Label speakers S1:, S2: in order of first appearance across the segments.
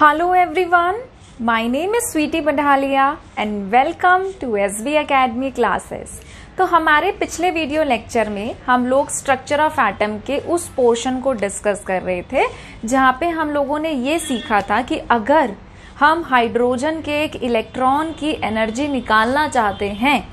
S1: Hello everyone, my name is Sweetie Badhalia and welcome to SB Academy classes। तो हमारे पिछले video lecture में हम लोग स्ट्रक्चर ऑफ एटम के उस पोर्शन को डिस्कस कर रहे थे जहाँ पे हम लोगों ने ये सीखा था कि अगर हम हाइड्रोजन के एक इलेक्ट्रॉन की एनर्जी निकालना चाहते हैं,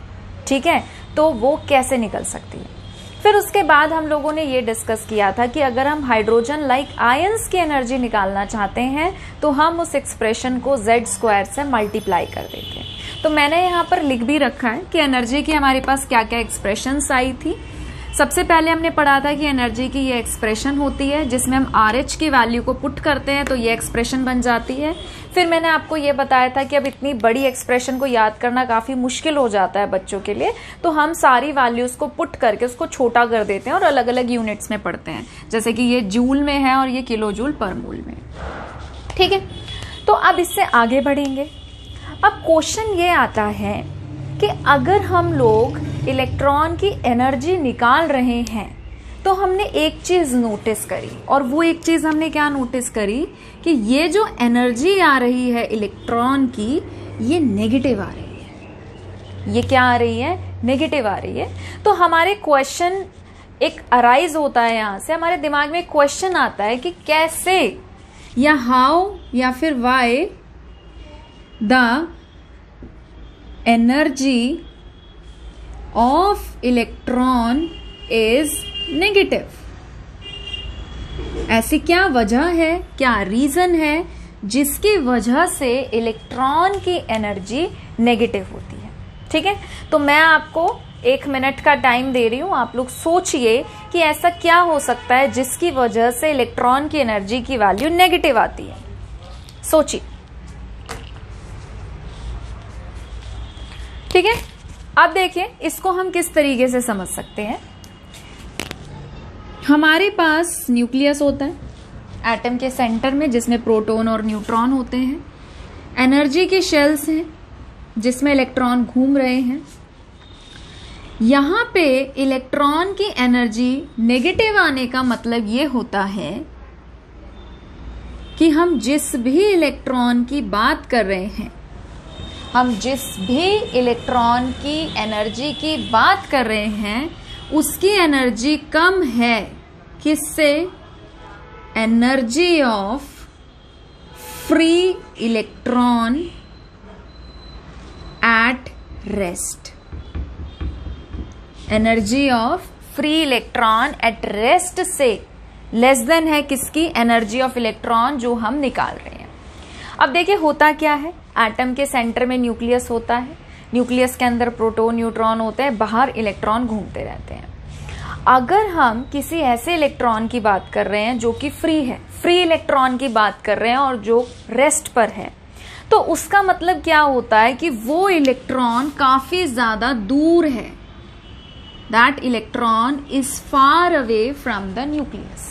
S1: ठीक है, तो वो कैसे निकल सकती है। फिर उसके बाद हम लोगों ने ये डिस्कस किया था कि अगर हम हाइड्रोजन लाइक आयंस की एनर्जी निकालना चाहते हैं तो हम उस एक्सप्रेशन को z² से मल्टीप्लाई कर देते हैं। तो मैंने यहाँ पर लिख भी रखा है कि एनर्जी की हमारे पास क्या क्या एक्सप्रेशंस आई थी। सबसे पहले हमने पढ़ा था कि एनर्जी की ये एक्सप्रेशन होती है जिसमें हम RH की वैल्यू को पुट करते हैं तो ये एक्सप्रेशन बन जाती है। फिर मैंने आपको ये बताया था कि अब इतनी बड़ी एक्सप्रेशन को याद करना काफ़ी मुश्किल हो जाता है बच्चों के लिए, तो हम सारी वैल्यूज़ को पुट करके उसको छोटा कर देते हैं और अलग अलग यूनिट्स में पढ़ते हैं, जैसे कि ये जूल में है और ये किलो जूल पर मोल में। ठीक है, तो अब इससे आगे बढ़ेंगे। अब क्वेश्चन ये आता है कि अगर हम लोग इलेक्ट्रॉन की एनर्जी निकाल रहे हैं तो हमने एक चीज़ नोटिस करी, और वो एक चीज़ हमने क्या नोटिस करी कि ये जो एनर्जी आ रही है इलेक्ट्रॉन की, ये नेगेटिव आ रही है। ये क्या आ रही है? नेगेटिव आ रही है। तो हमारे क्वेश्चन एक अराइज होता है, यहाँ से हमारे दिमाग में क्वेश्चन आता है कि कैसे या हाउ या फिर why the energy of electron is negative. ऐसी क्या वजह है, क्या रीजन है जिसकी वजह से इलेक्ट्रॉन की एनर्जी नेगेटिव होती है। ठीक है, तो मैं आपको 1 मिनट का टाइम दे रही हूं, आप लोग सोचिए कि ऐसा क्या हो सकता है जिसकी वजह से इलेक्ट्रॉन की एनर्जी की वैल्यू नेगेटिव आती है। सोचिए। ठीक है, अब देखिए इसको हम किस तरीके से समझ सकते हैं। हमारे पास न्यूक्लियस होता है एटम के सेंटर में, जिसमें प्रोटॉन और न्यूट्रॉन होते हैं। एनर्जी के शेल्स हैं जिसमें इलेक्ट्रॉन घूम रहे हैं। यहां पे इलेक्ट्रॉन की एनर्जी नेगेटिव आने का मतलब ये होता है कि हम जिस भी इलेक्ट्रॉन की बात कर रहे हैं, हम जिस भी इलेक्ट्रॉन की एनर्जी की बात कर रहे हैं उसकी एनर्जी कम है। किससे? Energy of free electron at rest. Energy of free electron at rest से लेस देन है किसकी? एनर्जी ऑफ इलेक्ट्रॉन जो हम निकाल रहे हैं। अब देखिए होता क्या है, एटम के सेंटर में न्यूक्लियस होता है, न्यूक्लियस के अंदर प्रोटॉन न्यूट्रॉन होते हैं, बाहर इलेक्ट्रॉन घूमते रहते हैं। अगर हम किसी ऐसे इलेक्ट्रॉन की बात कर रहे हैं जो कि फ्री है, फ्री इलेक्ट्रॉन की बात कर रहे हैं और जो रेस्ट पर है, तो उसका मतलब क्या होता है कि वो इलेक्ट्रॉन काफी ज्यादा दूर है। That electron is far away from the nucleus.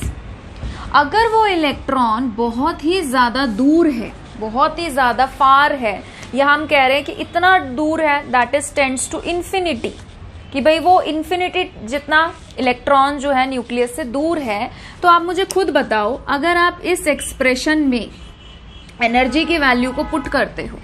S1: अगर वो इलेक्ट्रॉन बहुत ही ज्यादा दूर है, बहुत ही ज्यादा फार है, या हम कह रहे हैं कि इतना दूर है, that is tends to infinity, कि भाई वो इंफिनिटी जितना इलेक्ट्रॉन जो है न्यूक्लियस से दूर है, तो आप मुझे खुद बताओ, अगर आप इस एक्सप्रेशन में एनर्जी की वैल्यू को पुट करते हो,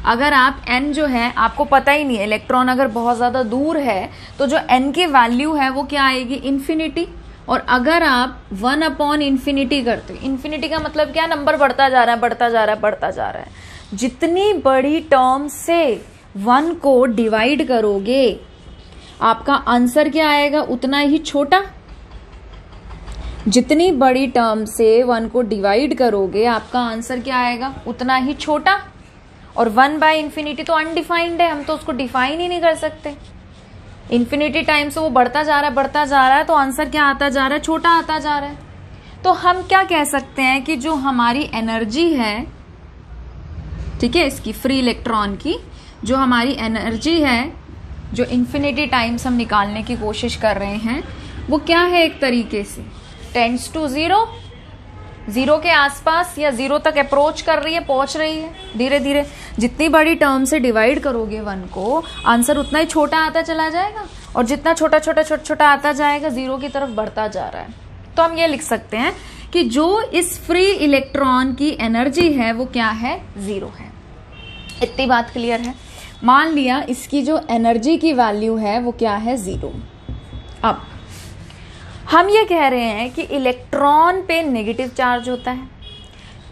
S1: अगर आप n जो है आपको पता ही नहीं है, इलेक्ट्रॉन अगर बहुत ज्यादा दूर है तो जो n की वैल्यू है वो क्या आएगी? इंफिनिटी। और अगर आप 1/इंफिनिटी करते हो, इंफिनिटी का मतलब क्या? नंबर बढ़ता जा रहा है, बढ़ता जा रहा है, बढ़ता जा रहा है। जितनी बड़ी टर्म से 1 को डिवाइड करोगे आपका आंसर क्या आएगा? उतना ही छोटा। जितनी बड़ी टर्म से 1 को डिवाइड करोगे आपका आंसर क्या आएगा? उतना ही छोटा। और 1/इंफिनिटी तो अनडिफाइंड है, हम तो उसको डिफाइन ही नहीं कर सकते। इंफिनिटी टाइम से वो बढ़ता जा रहा है, बढ़ता जा रहा है, तो आंसर क्या आता जा रहा है? छोटा आता जा रहा है। तो हम क्या कह सकते हैं कि जो हमारी एनर्जी है, ठीक है, इसकी फ्री इलेक्ट्रॉन की जो हमारी एनर्जी है, जो इंफिनिटी टाइम्स हम निकालने की कोशिश कर रहे हैं, वो क्या है? एक तरीके से टेंड्स टू 0, 0 के आसपास या 0 तक अप्रोच कर रही है, पहुंच रही है धीरे धीरे। जितनी बड़ी टर्म से डिवाइड करोगे 1 को, आंसर उतना ही छोटा आता चला जाएगा, और जितना छोटा छोटा छोटा छोटा आता जाएगा 0 की तरफ बढ़ता जा रहा है। तो हम ये लिख सकते हैं कि जो इस फ्री इलेक्ट्रॉन की एनर्जी है वो क्या है, 0 है। इतनी बात क्लियर है। मान लिया इसकी जो एनर्जी की वैल्यू है वो क्या है, 0। अब हम ये कह रहे हैं कि इलेक्ट्रॉन पे नेगेटिव चार्ज होता है,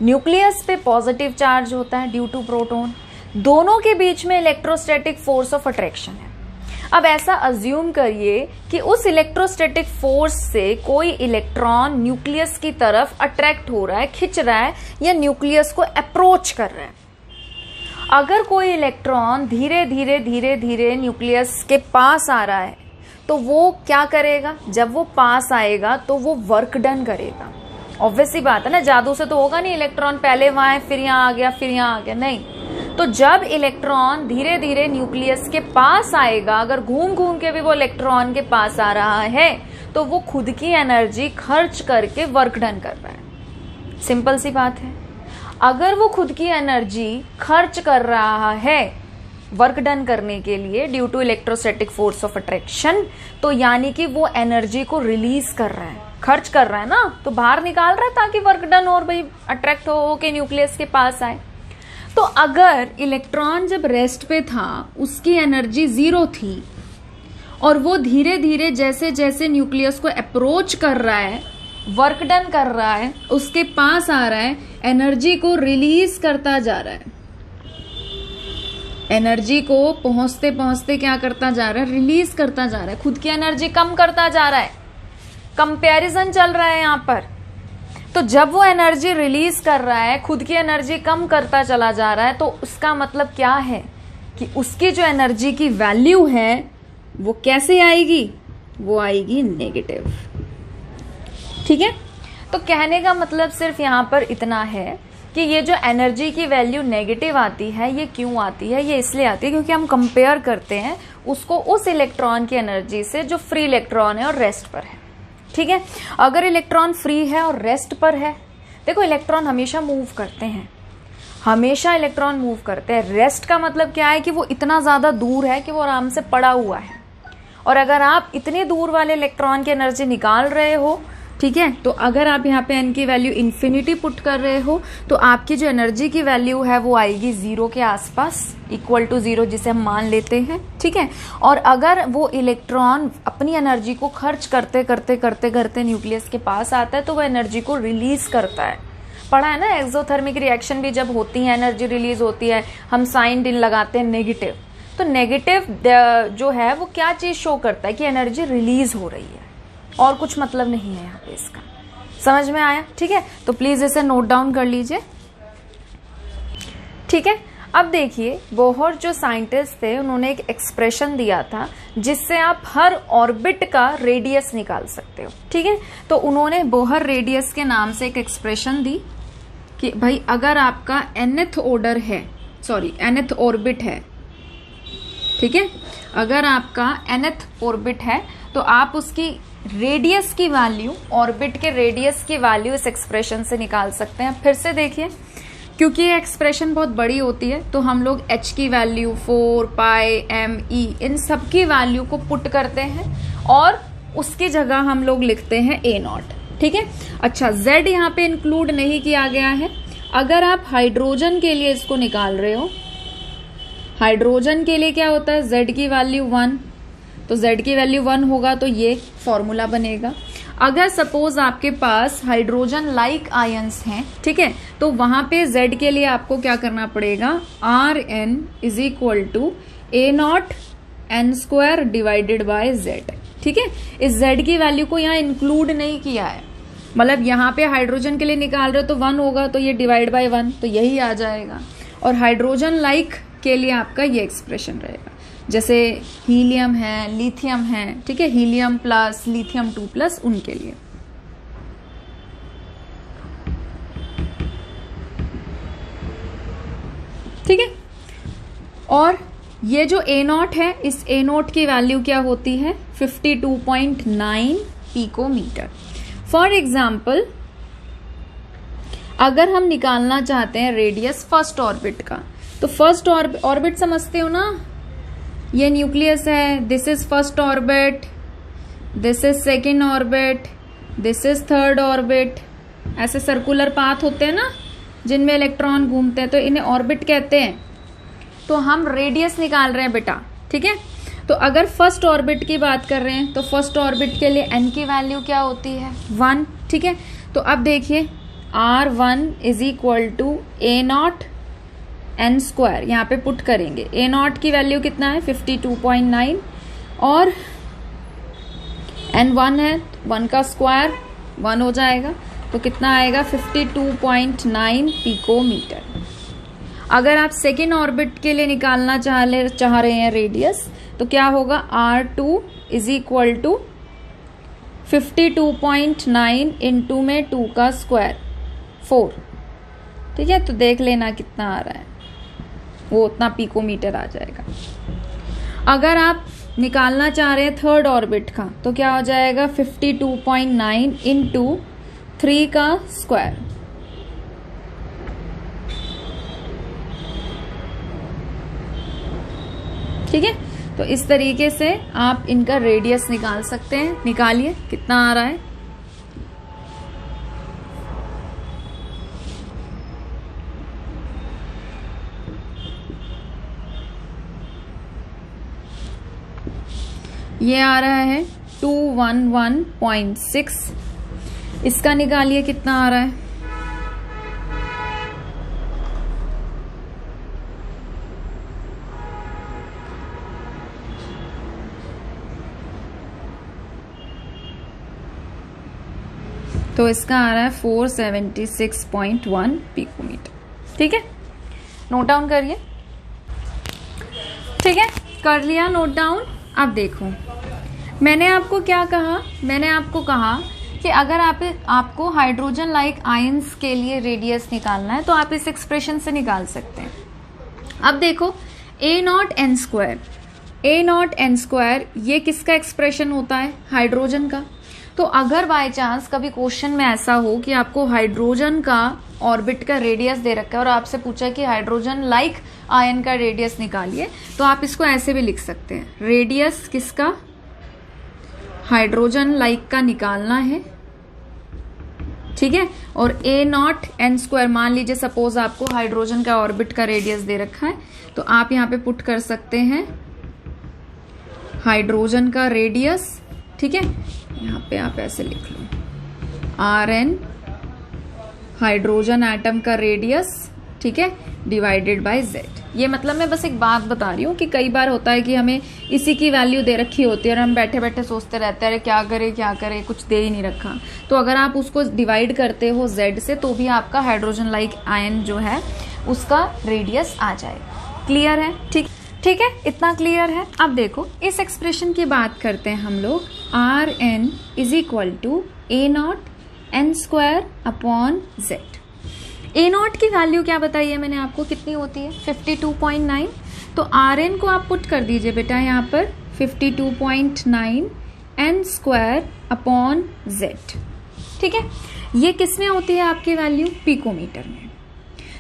S1: न्यूक्लियस पे पॉजिटिव चार्ज होता है ड्यू टू प्रोटॉन, दोनों के बीच में इलेक्ट्रोस्टैटिक फोर्स ऑफ अट्रैक्शन है। अब ऐसा अज्यूम करिए कि उस इलेक्ट्रोस्टैटिक फोर्स से कोई इलेक्ट्रॉन न्यूक्लियस की तरफ अट्रैक्ट हो रहा है, खिंच रहा है, या न्यूक्लियस को अप्रोच कर रहा है। अगर कोई इलेक्ट्रॉन धीरे धीरे धीरे धीरे न्यूक्लियस के पास आ रहा है तो वो क्या करेगा, जब वो पास आएगा तो वो वर्क डन करेगा। ऑब्वियस सी बात है ना, जादू से तो होगा नहीं इलेक्ट्रॉन पहले वहां है फिर यहाँ आ गया फिर यहाँ आ गया, नहीं। तो जब इलेक्ट्रॉन धीरे धीरे न्यूक्लियस के पास आएगा, अगर घूम घूम के भी वो इलेक्ट्रॉन के पास आ रहा है तो वो खुद की एनर्जी खर्च करके वर्क डन कर रहा है। सिंपल सी बात है। अगर वो खुद की एनर्जी खर्च कर रहा है वर्क डन करने के लिए due to electrostatic force of attraction, तो यानी कि वो एनर्जी को रिलीज कर रहा है, खर्च कर रहा है ना, तो बाहर निकाल रहा है ताकि वर्क डन और भाई अट्रैक्ट हो के न्यूक्लियस के पास आए। तो अगर इलेक्ट्रॉन जब रेस्ट पे था उसकी एनर्जी 0 थी और वो धीरे धीरे जैसे जैसे न्यूक्लियस को अप्रोच कर रहा है, वर्क डन कर रहा है, उसके पास आ रहा है, एनर्जी को रिलीज करता जा रहा है, एनर्जी को पहुंचते पहुंचते क्या करता जा रहा है, रिलीज करता जा रहा है, खुद की एनर्जी कम करता जा रहा है। कंपैरिजन चल रहा है यहां पर। तो जब वो एनर्जी रिलीज कर रहा है, खुद की एनर्जी कम करता चला जा रहा है, तो उसका मतलब क्या है कि उसकी जो एनर्जी की वैल्यू है वो कैसे आएगी, वो आएगी नेगेटिव। ठीक है। तो कहने का मतलब सिर्फ यहां पर इतना है कि ये जो एनर्जी की वैल्यू नेगेटिव आती है, ये क्यों आती है, ये इसलिए आती है क्योंकि हम कंपेयर करते हैं उसको उस इलेक्ट्रॉन की एनर्जी से जो फ्री इलेक्ट्रॉन है और रेस्ट पर है। ठीक है। अगर इलेक्ट्रॉन फ्री है और रेस्ट पर है, देखो इलेक्ट्रॉन हमेशा मूव करते हैं, हमेशा इलेक्ट्रॉन मूव करते हैं। रेस्ट का मतलब क्या है कि वो इतना ज्यादा दूर है कि वो आराम से पड़ा हुआ है। और अगर आप इतने दूर वाले इलेक्ट्रॉन की एनर्जी निकाल रहे हो, ठीक है, तो अगर आप यहाँ पे n की वैल्यू इन्फिनिटी पुट कर रहे हो तो आपकी जो एनर्जी की वैल्यू है वो आएगी 0 के आसपास, इक्वल टू 0 जिसे हम मान लेते हैं। ठीक है। और अगर वो इलेक्ट्रॉन अपनी एनर्जी को खर्च करते करते करते करते न्यूक्लियस के पास आता है तो वो एनर्जी को रिलीज करता है। पढ़ा है ना, एक्सोथर्मिक रिएक्शन भी जब होती है, एनर्जी रिलीज होती है, हम साइन दिन लगाते हैं नेगेटिव। तो नेगेटिव जो है वो क्या चीज शो करता है कि एनर्जी रिलीज हो रही है, और कुछ मतलब नहीं है यहाँ पे इसका। समझ में आया? ठीक है। तो प्लीज इसे नोट डाउन कर लीजिए। ठीक है। अब देखिए, बोहर जो साइंटिस्ट थे उन्होंने एक एक्सप्रेशन दिया था जिससे आप हर ऑर्बिट का रेडियस निकाल सकते हो। ठीक है। तो उन्होंने बोहर रेडियस के नाम से एक एक्सप्रेशन दी कि भाई अगर आपका nth ऑर्डर है, सॉरी nth ऑर्बिट है, ठीक है, अगर आपका nth ऑर्बिट है तो आप उसकी रेडियस की वैल्यू, ऑर्बिट के रेडियस की वैल्यू इस एक्सप्रेशन से निकाल सकते हैं। फिर से देखिए, क्योंकि ये एक्सप्रेशन बहुत बड़ी होती है तो हम लोग h की वैल्यू 4 पाई m e इन सब की वैल्यू को पुट करते हैं और उसकी जगह हम लोग लिखते हैं a0। ठीक है। अच्छा, z यहाँ पे इंक्लूड नहीं किया गया है। अगर आप हाइड्रोजन के लिए इसको निकाल रहे हो, हाइड्रोजन के लिए क्या होता है, z की वैल्यू 1, तो z की वैल्यू 1 होगा तो ये फॉर्मूला बनेगा। अगर सपोज आपके पास हाइड्रोजन लाइक आयंस हैं, ठीक है, तो वहां पे z के लिए आपको क्या करना पड़ेगा, Rn is equal to a0 n square divided by z। ठीक है। इस z की वैल्यू को यहाँ इंक्लूड नहीं किया है, मतलब यहाँ पे हाइड्रोजन के लिए निकाल रहे हो तो 1 होगा तो ये डिवाइड बाय 1, तो यही आ जाएगा। और हाइड्रोजन लाइक के लिए आपका ये एक्सप्रेशन रहेगा। जैसे हीलियम है, लिथियम है, ठीक है, हीलियम प्लस लिथियम 2 प्लस, उनके लिए। ठीक है। और ये जो A0 है, इस A0 की वैल्यू क्या होती है, 52.9 पिकोमीटर। फॉर एग्जाम्पल, अगर हम निकालना चाहते हैं रेडियस फर्स्ट ऑर्बिट का, तो फर्स्ट ऑर्बिट समझते हो ना, ये न्यूक्लियस है, this is first orbit, this is second orbit, this is third orbit, ऐसे सर्कुलर पाथ होते हैं ना जिनमें इलेक्ट्रॉन घूमते हैं, तो इन्हें ऑर्बिट कहते हैं। तो हम रेडियस निकाल रहे हैं बेटा, ठीक है। तो अगर फर्स्ट ऑर्बिट की बात कर रहे हैं तो फर्स्ट ऑर्बिट के लिए n की वैल्यू क्या होती है 1, ठीक है। तो अब देखिए R1 is equal to A0 n square, यहाँ पे पुट करेंगे। A0 की वैल्यू कितना है 52.9 और n1 है 1 का स्क्वायर 1 हो जाएगा, तो कितना आएगा 52.9 पिकोमीटर। अगर आप सेकेंड ऑर्बिट के लिए निकालना चाह रहे हैं रेडियस, तो क्या होगा R2 is equal to 52.9 into में 2 का स्क्वायर 4, ठीक है। तो देख लेना कितना आ रहा है, वो उतना पिकोमीटर आ जाएगा। अगर आप निकालना चाह रहे हैं थर्ड ऑर्बिट का, तो क्या हो जाएगा 52.9 इंटू 3 का स्क्वायर, ठीक है। तो इस तरीके से आप इनका रेडियस निकाल सकते हैं। निकालिए कितना आ रहा है। ये आ रहा है 211.6। इसका निकालिए कितना आ रहा है। तो इसका आ रहा है 476.1 पिकोमीटर, ठीक है। नोट डाउन करिए, ठीक है। कर लिया नोट डाउन। अब देखो मैंने आपको क्या कहा, मैंने आपको कहा कि अगर आपको हाइड्रोजन लाइक आयंस के लिए रेडियस निकालना है तो आप इस एक्सप्रेशन से निकाल सकते हैं। अब देखो A0 n square, A0 n square ये किसका एक्सप्रेशन होता है, हाइड्रोजन का। तो अगर बाय चांस कभी क्वेश्चन में ऐसा हो कि आपको हाइड्रोजन का ऑर्बिट का रेडियस दे रखा है और आपसे पूछा कि हाइड्रोजन लाइक आयन का रेडियस निकालिए, तो आप इसको ऐसे भी लिख सकते हैं, रेडियस किसका, हाइड्रोजन लाइक का निकालना है, ठीक है। और A0 n स्क्वायर, मान लीजिए सपोज आपको हाइड्रोजन का ऑर्बिट का रेडियस दे रखा है, तो आप यहाँ पे पुट कर सकते हैं हाइड्रोजन का रेडियस, ठीक है। यहाँ पे आप ऐसे लिख लो Rn हाइड्रोजन एटम का रेडियस, ठीक है, डिवाइडेड बाय Z। ये मतलब मैं बस एक बात बता रही हूँ कि कई बार होता है कि हमें इसी की वैल्यू दे रखी होती है और हम बैठे बैठे सोचते रहते हैं क्या करें, कुछ दे ही नहीं रखा। तो अगर आप उसको डिवाइड करते हो Z से, तो भी आपका हाइड्रोजन लाइक आयन जो है उसका रेडियस आ जाएगा। क्लियर है, ठीक है, इतना क्लियर है। अब देखो इस एक्सप्रेशन की बात करते हैं हम लोग। Rn is equal to A0 n square upon Z। A0 की वैल्यू क्या बताई है मैंने आपको, कितनी होती है 52.9। तो Rn को आप पुट कर दीजिए बेटा यहाँ पर 52.9 n स्क्वायर अपॉन Z, ठीक है। ये किस में होती है आपकी वैल्यू, पिकोमीटर में।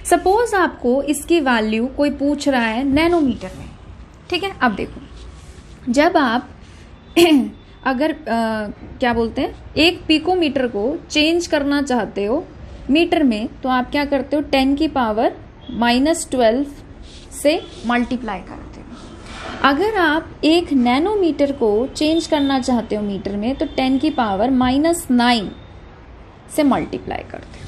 S1: सपोज आपको इसकी वैल्यू कोई पूछ रहा है नैनोमीटर में, ठीक है। अब देखो जब आप अगर क्या बोलते हैं एक पिकोमीटर को चेंज करना चाहते हो मीटर में, तो आप क्या करते हो 10 की पावर -12 से मल्टीप्लाई करते हो। अगर आप एक नैनोमीटर को चेंज करना चाहते हो मीटर में, तो 10 की पावर -9 से मल्टीप्लाई करते हो।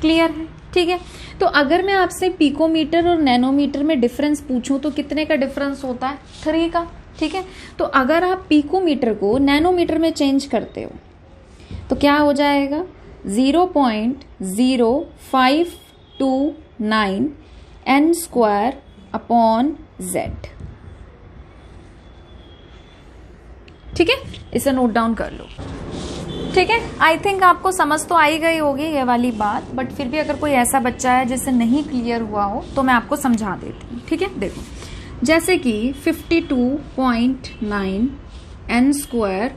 S1: क्लियर है, ठीक है। तो अगर मैं आपसे पिकोमीटर और नैनोमीटर में डिफरेंस पूछूं तो कितने का डिफरेंस होता है, 3 का, ठीक है। तो अगर आप पिकोमीटर को नैनोमीटर में चेंज करते हो तो क्या हो जाएगा 0.0529 n स्क्वायर अपॉन Z, ठीक है। इसे नोट डाउन कर लो, ठीक है। आई थिंक आपको समझ तो आई गई होगी ये वाली बात, बट फिर भी अगर कोई ऐसा बच्चा है जिससे नहीं क्लियर हुआ हो तो मैं आपको समझा देती हूँ, ठीक है। देखो जैसे कि 52.9 n square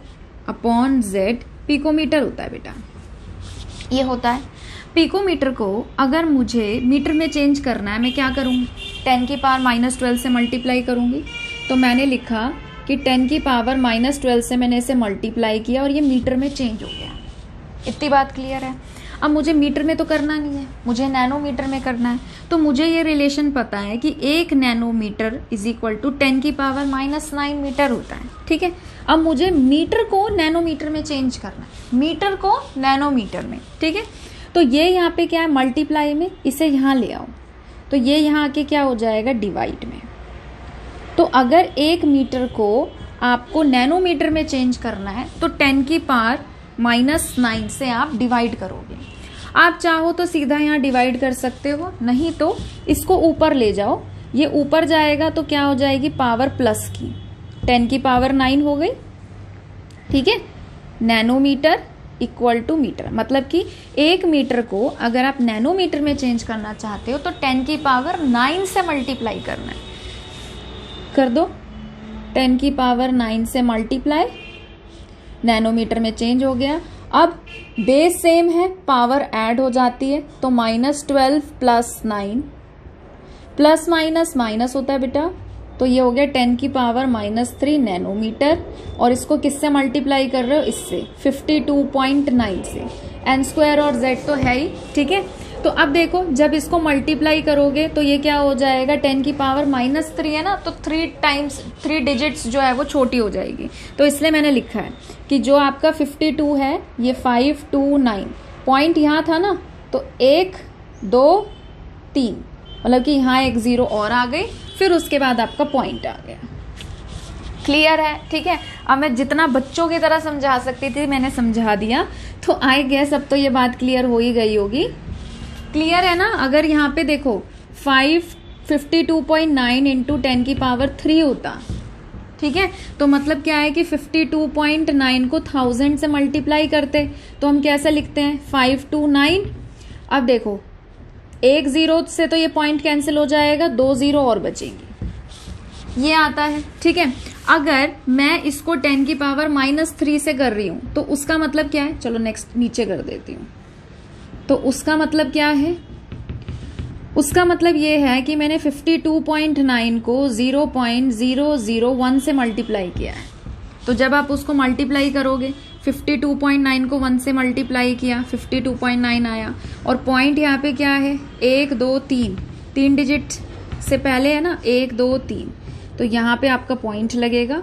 S1: upon Z picometer होता है बेटा, ये होता है। पिकोमीटर को अगर मुझे मीटर में चेंज करना है, मैं क्या करूँगी 10 की पावर -12 से मल्टीप्लाई करूँगी। तो मैंने लिखा कि 10 की पावर -12 से मैंने इसे मल्टीप्लाई किया और ये मीटर में चेंज हो गया। इतनी बात क्लियर है। अब मुझे मीटर में तो करना नहीं है, मुझे नैनोमीटर में करना है। तो मुझे ये रिलेशन पता है कि 1 नैनोमीटर इज इक्वल टू 10 की पावर -9 मीटर होता है। ठीक है, अब मुझे मीटर को नैनोमीटर में चेंज करना है, मीटर को नैनोमीटर में। ठीक है, तो ये यहाँ पे क्या है, मल्टीप्लाई में, इसे यहाँ ले आओ तो ये यहाँ आके क्या हो जाएगा, डिवाइड में। तो अगर 1 मीटर को आपको नैनोमीटर में चेंज करना है तो 10 की पावर -9 से आप डिवाइड करोगे। आप चाहो तो सीधा यहाँ डिवाइड कर सकते हो, नहीं तो इसको ऊपर ले जाओ, ये ऊपर जाएगा तो क्या हो जाएगी, पावर प्लस की 10 की पावर 9 हो गई। ठीक है, नैनोमीटर इक्वल टू मीटर, मतलब कि 1 मीटर को अगर आप नैनोमीटर में चेंज करना चाहते हो तो 10 की पावर 9 से मल्टीप्लाई करना है। कर दो, 10 की पावर 9 से मल्टीप्लाई, नैनोमीटर में चेंज हो गया। अब बेस सेम है, पावर ऐड हो जाती है, तो -12 + 9, प्लस माइनस माइनस होता है बेटा, तो ये हो गया 10 की पावर -3 नैनोमीटर। और इसको किससे मल्टीप्लाई कर रहे हो, इससे 52.9 से। n² और z तो है ही। ठीक है, तो अब देखो जब इसको मल्टीप्लाई करोगे तो ये क्या हो जाएगा, 10 की पावर -3 है ना, तो 3 डिजिट्स जो है वो छोटी हो जाएगी। तो इसलिए मैंने लिखा है कि जो आपका 52 है ये 529, पॉइंट यहाँ था ना, तो 1 2 3, मतलब कि यहाँ एक 0 और आ गई, फिर उसके बाद आपका पॉइंट आ गया। क्लियर है? ठीक है, अब मैं जितना बच्चों की तरह समझा सकती थी मैंने समझा दिया, तो आई गेस अब तो ये बात क्लियर हो ही गई होगी। क्लियर है ना? अगर यहाँ पे देखो 52.9 इंटू 10 की पावर 3 होता, ठीक है, तो मतलब क्या है कि 52.9 को 1000 से मल्टीप्लाई करते, तो हम कैसे लिखते हैं, 529। अब देखो 1 0 से तो ये पॉइंट कैंसिल हो जाएगा, 2 0 और बचेंगी, ये आता है। ठीक है, अगर मैं इसको 10 की पावर -3 से कर रही हूं तो उसका मतलब क्या है, चलो नेक्स्ट नीचे कर देती हूं। तो उसका मतलब क्या है, उसका मतलब ये है कि मैंने 52.9 को 0.001 से मल्टीप्लाई किया है। तो जब आप उसको मल्टीप्लाई करोगे, 52.9 को 1 से मल्टीप्लाई किया, 52.9 आया, और पॉइंट यहाँ पे क्या है, 1 2 3, 3 डिजिट से पहले है ना, 1 2 3, तो यहाँ पे आपका पॉइंट लगेगा,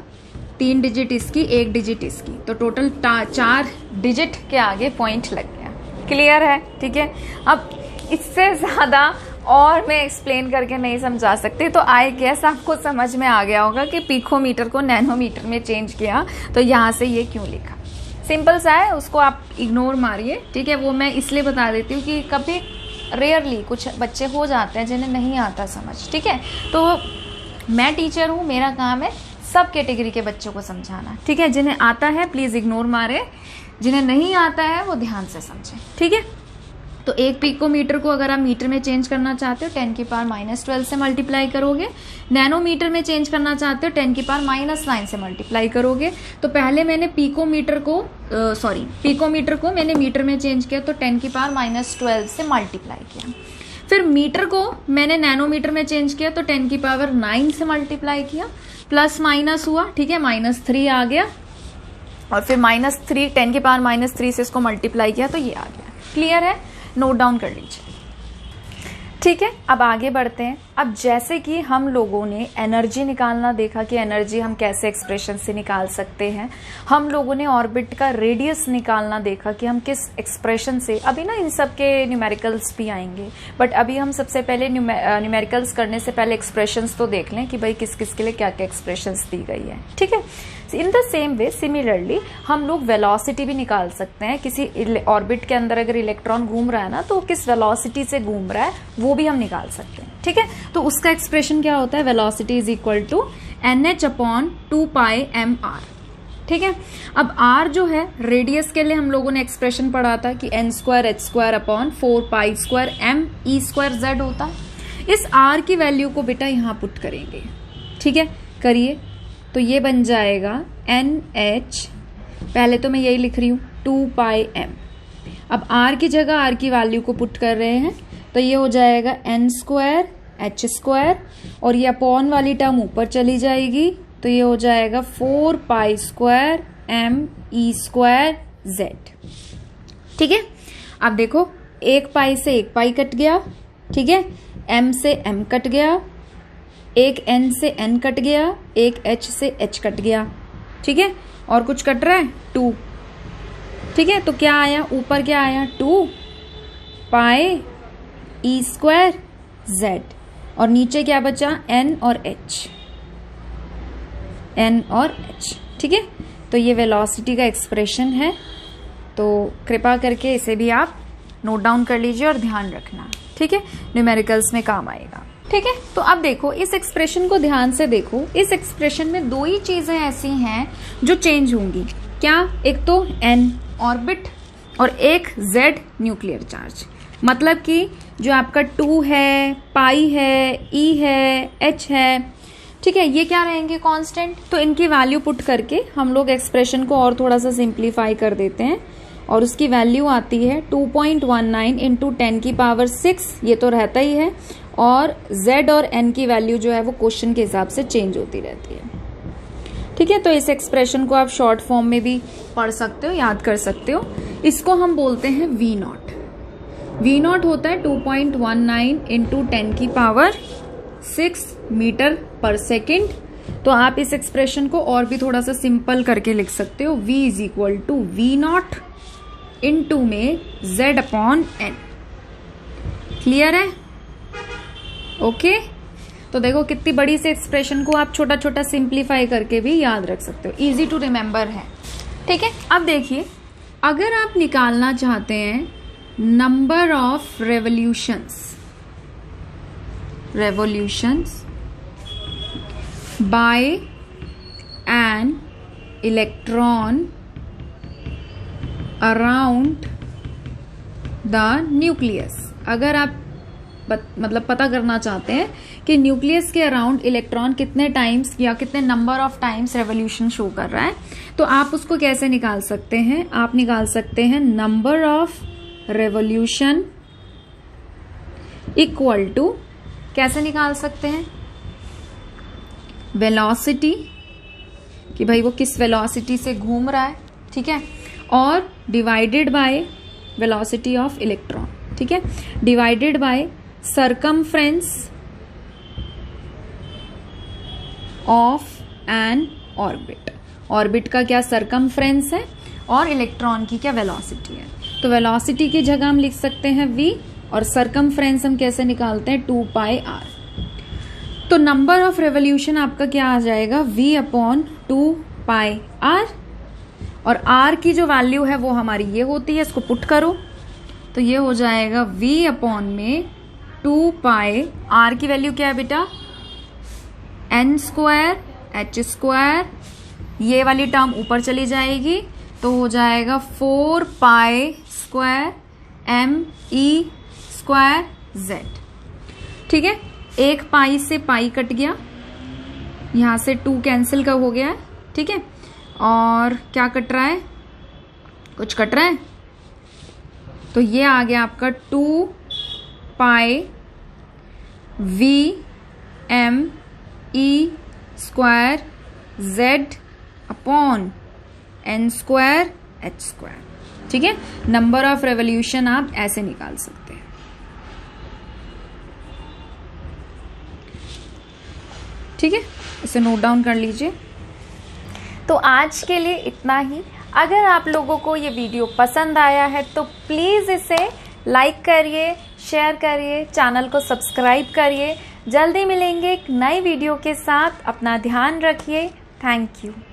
S1: 3 डिजिट इसकी, 1 डिजिट इसकी, तो टोटल 4 डिजिट के आगे पॉइंट लग गया। क्लियर है? ठीक है, अब इससे ज़्यादा और मैं एक्सप्लेन करके नहीं समझा सकती, तो आई गेस आपको समझ में आ गया होगा कि पिकोमीटर को नैनोमीटर में चेंज किया, तो यहाँ से ये क्यों लिखा। सिंपल सा है, उसको आप इग्नोर मारिए। ठीक है, वो मैं इसलिए बता देती हूँ कि कभी रेयरली कुछ बच्चे हो जाते हैं जिन्हें नहीं आता समझ। ठीक है, तो मैं टीचर हूँ, मेरा काम है सब कैटेगरी के बच्चों को समझाना। ठीक है, जिन्हें आता है प्लीज़ इग्नोर मारे, जिन्हें नहीं आता है वो ध्यान से समझें। ठीक है, तो 1 पिकोमीटर को अगर आप मीटर में चेंज करना चाहते हो 10 की पावर -12 से मल्टीप्लाई करोगे, नैनोमीटर में चेंज करना चाहते हो 10 की पावर -9 से मल्टीप्लाई करोगे। तो पहले मैंने पिकोमीटर को मैंने मीटर में चेंज किया, तो 10 की पावर -12 से मल्टीप्लाई किया। फिर मीटर को मैंने नैनोमीटर में चेंज किया, तो 10 की पावर 9 से मल्टीप्लाई किया, प्लस माइनस हुआ, ठीक है, -3 आ गया, और फिर -3 10 की पावर -3 से इसको मल्टीप्लाई किया, तो ये आ गया। क्लियर है? नोट डाउन कर लीजिए। ठीक है, अब आगे बढ़ते हैं। अब जैसे कि हम लोगों ने एनर्जी निकालना देखा कि एनर्जी हम कैसे एक्सप्रेशन से निकाल सकते हैं, हम लोगों ने ऑर्बिट का रेडियस निकालना देखा कि हम किस एक्सप्रेशन से, अभी ना इन सब के न्यूमेरिकल्स भी आएंगे, बट अभी हम सबसे पहले न्यूमेरिकल्स करने से पहले एक्सप्रेशंस तो देख लें कि भाई किस किस के लिए क्या क्या एक्सप्रेशंस दी गई है। ठीक है, in the same way similarly हम लोग वेलोसिटी भी निकाल सकते हैं। किसी ऑर्बिट के अंदर अगर इलेक्ट्रॉन घूम रहा है ना, तो किस वेलोसिटी से घूम रहा है वो भी हम निकाल सकते हैं। ठीक है, तो उसका एक्सप्रेशन क्या होता है, velocity is equal to NH/2πmr। ठीक है, अब r जो है रेडियस के लिए हम लोगों ने एक्सप्रेशन पढ़ा था कि n²h²/4π²m e²z होता है। इस r की वैल्यू को बेटा यहाँ पुट करेंगे। ठीक है, करिए, तो ये बन जाएगा NH, पहले तो मैं यही लिख रही हूँ 2πm। अब r की जगह r की वैल्यू को पुट कर रहे हैं, तो ये हो जाएगा n² h², और ये अपॉन वाली टर्म ऊपर चली जाएगी, तो ये हो जाएगा 4π² m e² z। ठीक है। अब देखो, एक पाई से एक पाई कट गया, ठीक है, m से m कट गया, एक n से n कट गया, एक h से h कट गया, ठीक है, और कुछ कट रहा है 2, ठीक है। तो क्या आया ऊपर, क्या आया 2 पाई e स्क्वायर z, और नीचे क्या बचा n और h, n और h, ठीक है। तो ये वेलोसिटी का एक्सप्रेशन है, तो कृपा करके इसे भी आप नोट डाउन कर लीजिए और ध्यान रखना, ठीक है, न्यूमेरिकल्स में काम आएगा, ठीक है। तो अब देखो, इस एक्सप्रेशन को ध्यान से देखो। इस एक्सप्रेशन में दो ही चीजें ऐसी हैं जो चेंज होंगी। क्या? एक तो n ऑर्बिट और एक z न्यूक्लियर चार्ज। मतलब कि जो आपका 2 है, पाई है, e है, h है, ठीक है, ये क्या रहेंगे कांस्टेंट। तो इनकी वैल्यू पुट करके हम लोग एक्सप्रेशन को और थोड़ा सा सिंप्लीफाई कर देते हैं, और उसकी वैल्यू आती है 2.19 इंटू 10 की पावर 6, ये तो रहता ही है, और z और n की वैल्यू जो है वो क्वेश्चन के हिसाब से चेंज होती रहती है, ठीक है। तो इस एक्सप्रेशन को आप शॉर्ट फॉर्म में भी पढ़ सकते हो, याद कर सकते हो। इसको हम बोलते हैं v नॉट। v नॉट होता है 2.19 इंटू 10 की पावर 6 मीटर पर सेकेंड। तो आप इस एक्सप्रेशन को और भी थोड़ा सा सिंपल करके लिख सकते हो, v is equal to v nought into में z अपॉन n। क्लियर है? ओके। तो देखो कितनी बड़ी से एक्सप्रेशन को आप छोटा छोटा सिंप्लीफाई करके भी याद रख सकते हो, इजी टू रिमेम्बर है, ठीक है। अब देखिए, अगर आप निकालना चाहते हैं number of revolutions by an electron around the nucleus, अगर आप मतलब पता करना चाहते हैं कि न्यूक्लियस के अराउंड इलेक्ट्रॉन कितने टाइम्स या कितने number of times revolution show कर रहा है, तो आप उसको कैसे निकाल सकते हैं? आप निकाल सकते हैं number of revolution equal to, कैसे निकाल सकते हैं? वेलोसिटी, कि भाई वो किस वेलोसिटी से घूम रहा है, ठीक है, और divided by velocity of electron, ठीक है, divided by circumference of N orbit. Orbit का क्या सरकमफ्रेंस है और इलेक्ट्रॉन की क्या वेलोसिटी है। तो वेलोसिटी की जगह हम लिख सकते हैं v, और सरकमफ्रेंस हम कैसे निकालते हैं 2 पाई r। तो नंबर ऑफ रेवोल्यूशन आपका क्या आ जाएगा v अपॉन 2 पाई r, और r की जो वैल्यू है वो हमारी ये होती है, इसको पुट करो तो ये हो जाएगा v अपॉन में 2 पाई, r की वैल्यू क्या है बेटा n स्क्वायर h स्क्वायर, ये वाली टर्म ऊपर चली जाएगी तो हो जाएगा 4 pi square m e square z, ठीक है। एक पाई से पाई कट गया, यहां से 2 कैंसिल का हो गया है, ठीक है, और क्या कट रहा है? कुछ कट रहा है, तो ये आ गया आपका 2 पाई v m e square z upon n square h square, ठीक है। नंबर ऑफ रेवोल्यूशन आप ऐसे निकाल सकते हैं, ठीक है, इसे नोट डाउन कर लीजिए। तो आज के लिए इतना ही। अगर आप लोगों को ये वीडियो पसंद आया है तो प्लीज़ इसे लाइक करिए, शेयर करिए, चैनल को सब्सक्राइब करिए। जल्दी मिलेंगे एक नई वीडियो के साथ। अपना ध्यान रखिए। Thank you.